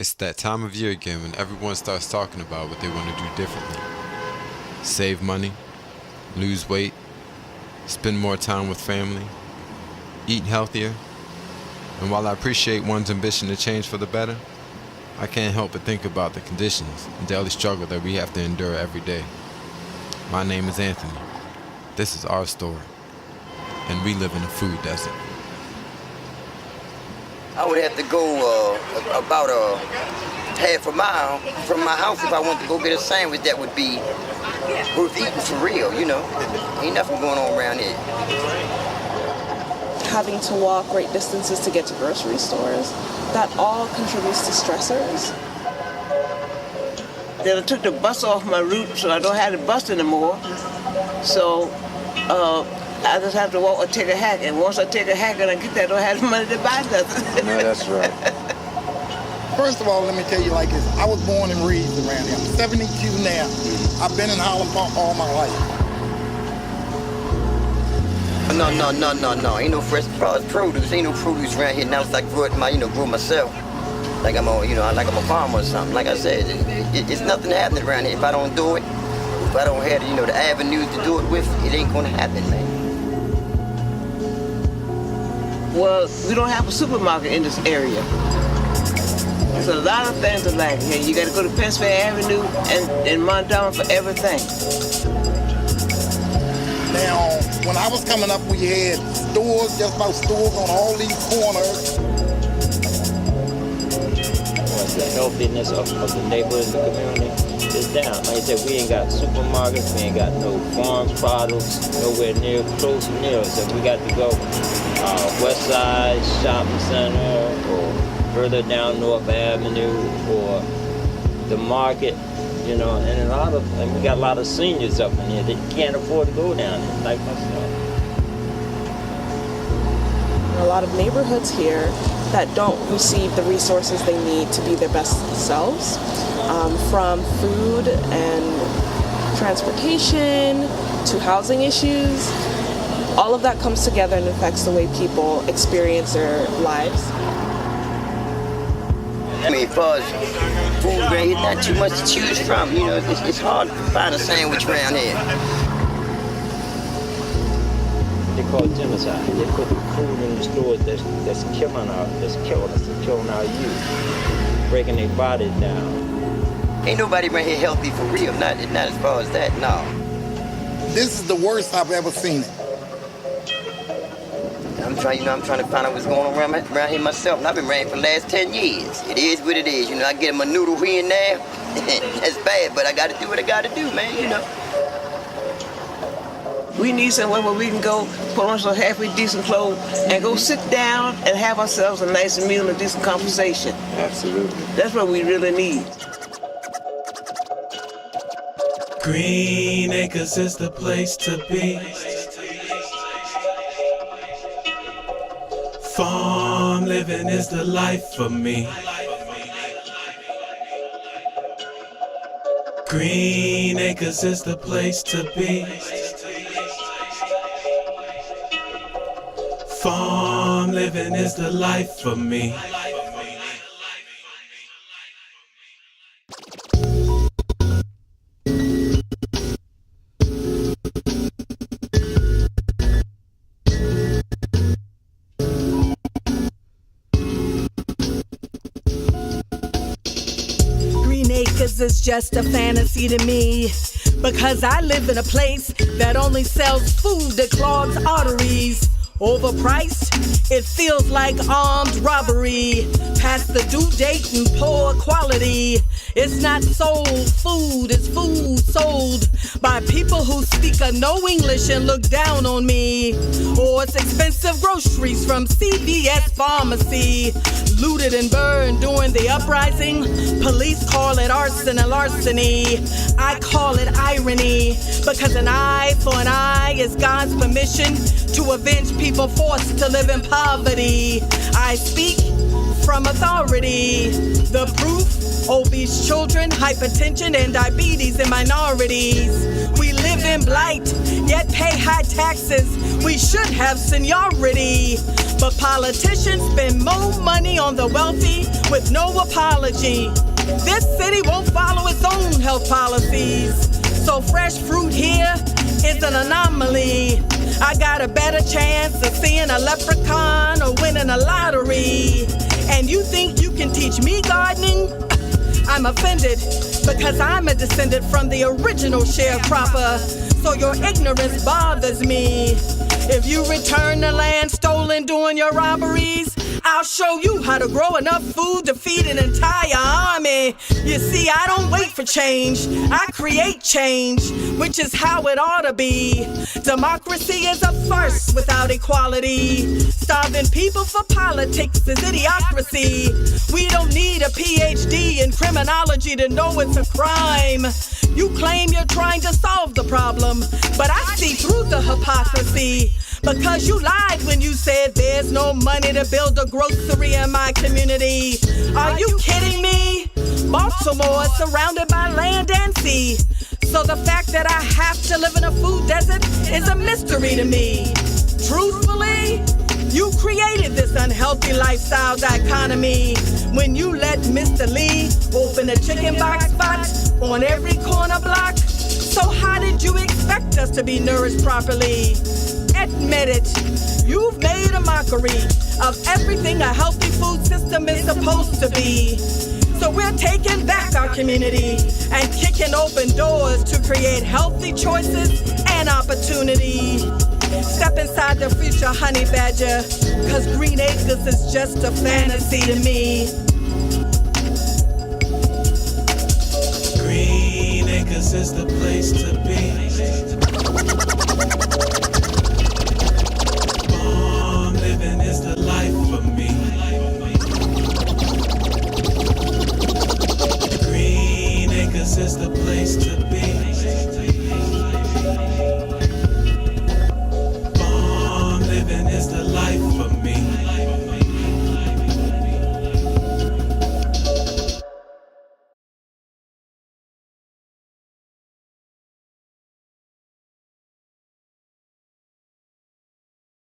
It's that time of year again when everyone starts talking about what they want to do differently. Save money, lose weight, spend more time with family, eat healthier. And while I appreciate one's ambition to change for the better, I can't help but think about the conditions and daily struggle that we have to endure every day. My name is Anthony. This is our story. And we live in a food desert. I would have to go about half a mile from my house if I wanted to go get a sandwich that would be worth eating for real, you know. Ain't nothing going on around here. Having to walk great distances to get to grocery stores, that all contributes to stressors. Then I took the bus off my route, so I don't have the bus anymore. So I just have to walk or take a hack. And once I take a hack and I get there, I don't have the money to buy nothing. No, that's right. First of all, let me tell you like this. I was born and raised around here. I'm 72 now. I've been in Harlem Park all my life. No. Ain't no fresh produce. Ain't no produce around here. Now it's like grow myself. Like I'm a farmer or something. Like I said, it's nothing happening around here. If I don't do it, if I don't have the avenues to do it with, it ain't gonna happen, man. Well, we don't have a supermarket in this area. There's a lot of things that like here. You got to go to Pennsylvania Avenue and Montgomery for everything. Now, when I was coming up, we had stores, just about stores on all these corners. The healthiness of the neighborhood and the community is down. Like I said, we ain't got supermarkets, we ain't got no farm products nowhere near, close near. So we got to go West Side Shopping Center or further down North Avenue or the market, and we got a lot of seniors up in here that can't afford to go down there, like myself. A lot of neighborhoods here that don't receive the resources they need to be their best selves, from food and transportation to housing issues. All of that comes together and affects the way people experience their lives. I mean, as far as food, man, it's not too much to choose from. It's hard to find a sandwich around here. They call it genocide. They put food in the stores that's killing us, killing our youth, breaking their bodies down. Ain't nobody around here healthy for real. Not as far as that, no. This is the worst I've ever seen it. I'm trying to find out what's going on around here myself. And I've been around here for the last 10 years. It is what it is. I get them a noodle here and there. That's bad, but I got to do what I got to do, man, We need somewhere where we can go put on some halfway decent clothes and go sit down and have ourselves a nice meal and decent conversation. Absolutely. That's what we really need. Green Acres is the place to be. Farm living is the life for me. Green Acres is the place to be. Farm living is the life for me. Green Acres is just a fantasy to me, because I live in a place that only sells food that clogs arteries. Overpriced, it feels like armed robbery. Past the due date and poor quality. It's not soul food, it's food sold by people who speak no English and look down on me. Or it's expensive groceries from CVS Pharmacy. Looted and burned during the uprising. Police call it arson and larceny. I call it irony, because an eye for an eye is God's permission to avenge people forced to live in poverty. I speak from authority. The proof: obese children, hypertension, and diabetes in minorities. We live in blight, yet pay high taxes. We should have seniority. But politicians spend more money on the wealthy with no apology. This city won't follow its own health policies. So fresh fruit here is an anomaly. I got a better chance of seeing a leprechaun or winning a lottery. And you think you can teach me gardening? I'm offended because I'm a descendant from the original sharecropper. So your ignorance bothers me. If you return the land stolen during your robberies, I'll show you how to grow enough food to feed an entire army. You see, I don't wait for change, I create change, which is how it ought to be. Democracy is a farce without equality. Starving people for politics is idiocracy. We don't need a PhD in criminology to know it's a crime. You claim you're trying to solve the problem, but I see through the hypocrisy. Because you lied when you said there's no money to build a grocery in my community. Are you kidding me? Baltimore is surrounded by land and sea. So the fact that I have to live in a food desert is a mystery to me. Truthfully, you created this unhealthy lifestyle dichotomy when you let Mr. Lee open a chicken box spot on every corner block. So how did you expect us to be nourished properly? Admit it, you've made a mockery of everything a healthy food system is supposed to be. So we're taking back our community and kicking open doors to create healthy choices and opportunity. Step inside the future honey badger, cause Green Acres is just a fantasy to me. Green Acres is the place to be.